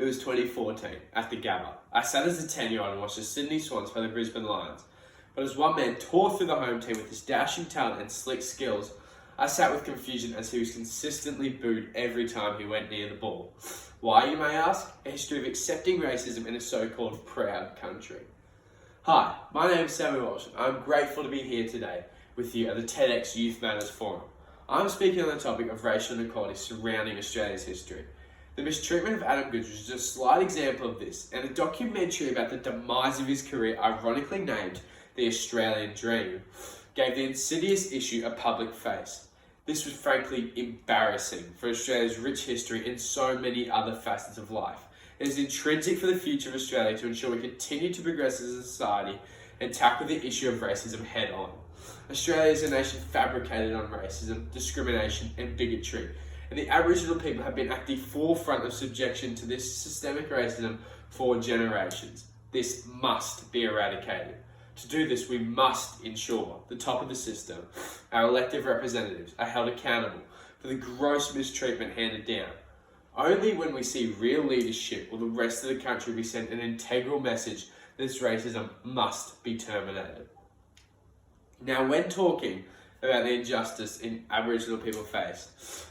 It was 2014 at the Gabba. I sat as a 10-year-old and watched the Sydney Swans play the Brisbane Lions. But as one man tore through the home team with his dashing talent and slick skills, I sat with confusion as he was consistently booed every time he went near the ball. Why, you may ask? A history of accepting racism in a so-called proud country. Hi, my name is Sami Walsh. I'm grateful to be here today with you at the TEDx Youth Matters Forum. I'm speaking on the topic of racial inequality surrounding Australia's history. The mistreatment of Adam Goodes was just a slight example of this, and a documentary about the demise of his career, ironically named The Australian Dream, gave the insidious issue a public face. This was frankly embarrassing for Australia's rich history and so many other facets of life. It is intrinsic for the future of Australia to ensure we continue to progress as a society and tackle the issue of racism head on. Australia is a nation fabricated on racism, discrimination and bigotry, and the Aboriginal people have been at the forefront of subjection to this systemic racism for generations. This must be eradicated. To do this, we must ensure the top of the system, our elected representatives, are held accountable for the gross mistreatment handed down. Only when we see real leadership will the rest of the country be sent an integral message that this racism must be terminated. Now, when talking about the injustice in Aboriginal people faced,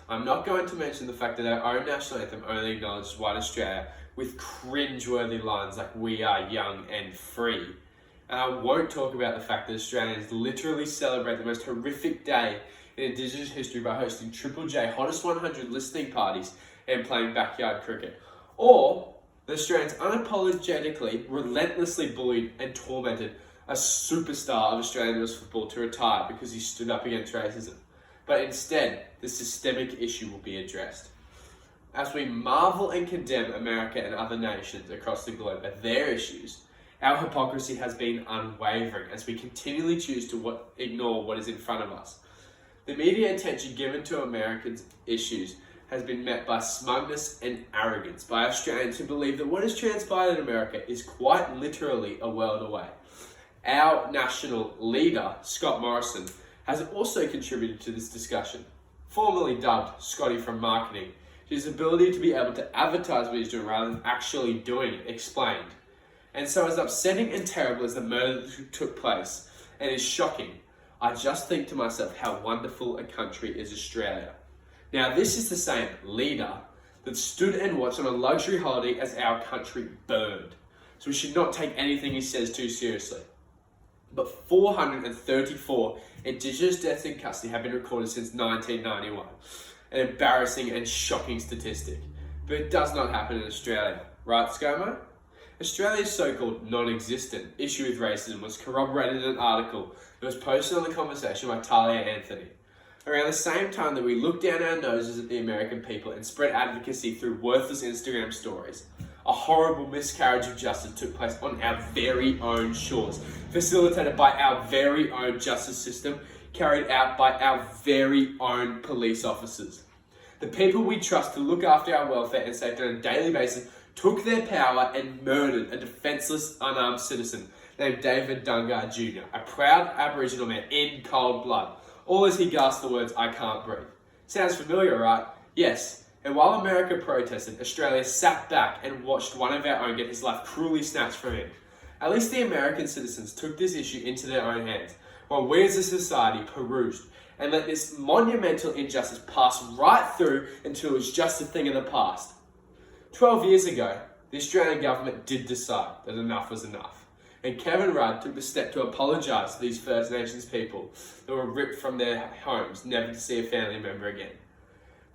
I'm not going to mention the fact that our own national anthem only acknowledges white Australia with cringe-worthy lines like "We are young and free." And I won't talk about the fact that Australians literally celebrate the most horrific day in Indigenous history by hosting Triple J Hottest 100 listening parties and playing backyard cricket. Or the Australians unapologetically, relentlessly bullied and tormented a superstar of Australian rules football to retire because he stood up against racism. But instead, the systemic issue will be addressed. As we marvel and condemn America and other nations across the globe at their issues, our hypocrisy has been unwavering as we continually choose to ignore what is in front of us. The media attention given to Americans' issues has been met by smugness and arrogance by Australians who believe that what has transpired in America is quite literally a world away. Our national leader, Scott Morrison, has also contributed to this discussion. Formerly dubbed Scotty from marketing, his ability to be able to advertise what he's doing rather than actually doing it explained. And so as upsetting and terrible as the murder that took place, and is shocking, I just think to myself how wonderful a country is Australia. Now this is the same leader that stood and watched on a luxury holiday as our country burned. So we should not take anything he says too seriously. But 434 Indigenous deaths in custody have been recorded since 1991. An embarrassing and shocking statistic. But it does not happen in Australia, right, ScoMo? Australia's so-called non-existent issue with racism was corroborated in an article that was posted on The Conversation by Talia Anthony. Around the same time that we looked down our noses at the American people and spread advocacy through worthless Instagram stories, a horrible miscarriage of justice took place on our very own shores, facilitated by our very own justice system, carried out by our very own police officers. The people we trust to look after our welfare and safety on a daily basis took their power and murdered a defenceless, unarmed citizen named David Dungar Jr., a proud Aboriginal man in cold blood, all as he gasped the words, "I can't breathe." Sounds familiar, right? Yes. And while America protested, Australia sat back and watched one of our own get his life cruelly snatched from him. At least the American citizens took this issue into their own hands, while we as a society perused and let this monumental injustice pass right through until it was just a thing of the past. 12 years ago, the Australian government did decide that enough was enough. And Kevin Rudd took the step to apologise to these First Nations people that were ripped from their homes, never to see a family member again.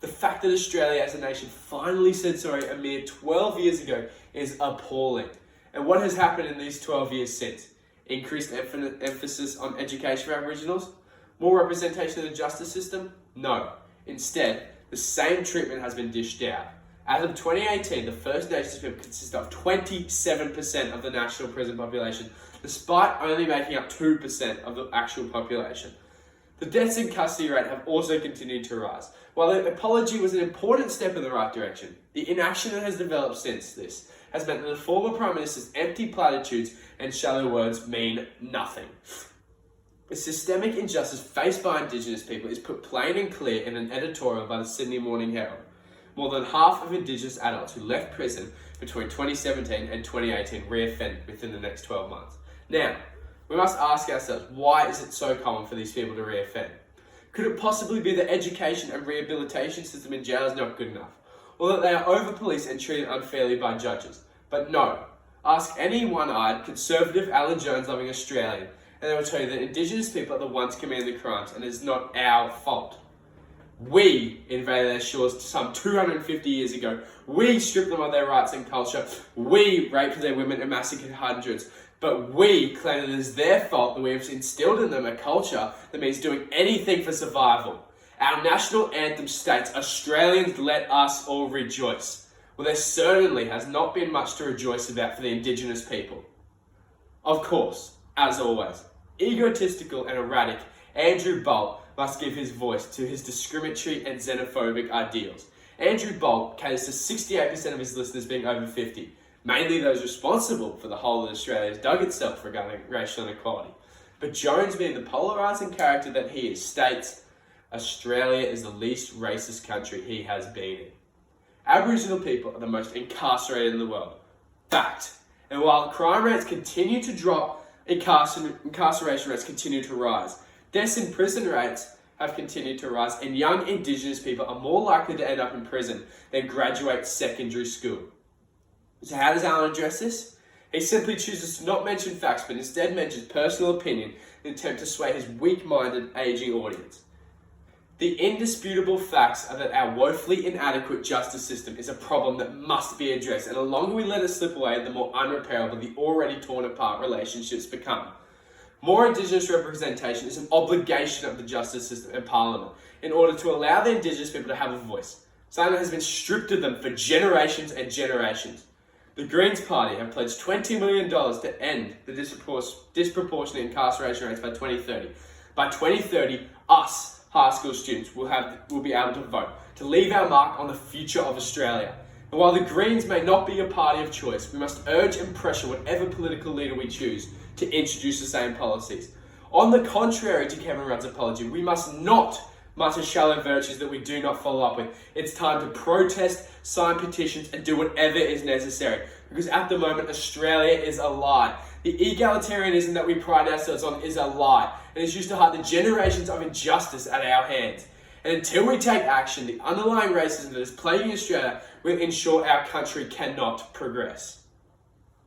The fact that Australia as a nation finally said sorry a mere 12 years ago is appalling. And what has happened in these 12 years since? Increased emphasis on education for Aboriginals? More representation in the justice system? No. Instead, the same treatment has been dished out. As of 2018, the First Nations people consist of 27% of the national prison population, despite only making up 2% of the actual population. The deaths in custody rate have also continued to rise. While the apology was an important step in the right direction, the inaction that has developed since this has meant that the former Prime Minister's empty platitudes and shallow words mean nothing. The systemic injustice faced by Indigenous people is put plain and clear in an editorial by the Sydney Morning Herald. more than half of Indigenous adults who left prison between 2017 and 2018 re-offend within the next 12 months. Now, we must ask ourselves, why is it so common for these people to re-offend? Could it possibly be the education and rehabilitation system in jail is not good enough? Or that they are over-policed and treated unfairly by judges? But no. Ask any one-eyed, conservative, Alan Jones-loving Australian, and they will tell you that Indigenous people are the ones committing the crimes, and it is not our fault. We invaded their shores some 250 years ago. We stripped them of their rights and culture. We raped their women and massacred hundreds. But we claim that it is their fault that we have instilled in them a culture that means doing anything for survival. Our national anthem states, "Australians, let us all rejoice." Well, there certainly has not been much to rejoice about for the Indigenous people. Of course, as always, egotistical and erratic Andrew Bolt must give his voice to his discriminatory and xenophobic ideals. Andrew Bolt caters to 68% of his listeners being over 50, mainly those responsible for the whole of Australia's dug itself regarding racial inequality. But Jones, being the polarising character that he is, states, Australia is the least racist country he has been in. Aboriginal people are the most incarcerated in the world. Fact. And while crime rates continue to drop, incarceration rates continue to rise. Deaths in prison rates have continued to rise, and young Indigenous people are more likely to end up in prison than graduate secondary school. So how does Alan address this? He simply chooses to not mention facts, but instead mentions personal opinion in an attempt to sway his weak-minded, ageing audience. The indisputable facts are that our woefully inadequate justice system is a problem that must be addressed, and the longer we let it slip away, the more unrepairable the already torn apart relationships become. More Indigenous representation is an obligation of the justice system and Parliament in order to allow the Indigenous people to have a voice, something that has been stripped of them for generations and generations. The Greens Party have pledged $20 million to end the disproportionate incarceration rates by 2030. By 2030, us, high school students, will be able to vote, to leave our mark on the future of Australia. And while the Greens may not be a party of choice, we must urge and pressure whatever political leader we choose to introduce the same policies. On the contrary to Kevin Rudd's apology, we must not mutter shallow virtues that we do not follow up with. It's time to protest, sign petitions, and do whatever is necessary. Because at the moment, Australia is a lie. The egalitarianism that we pride ourselves on is a lie, and is used to hide the generations of injustice at our hands. And until we take action, the underlying racism that is plaguing Australia will ensure our country cannot progress.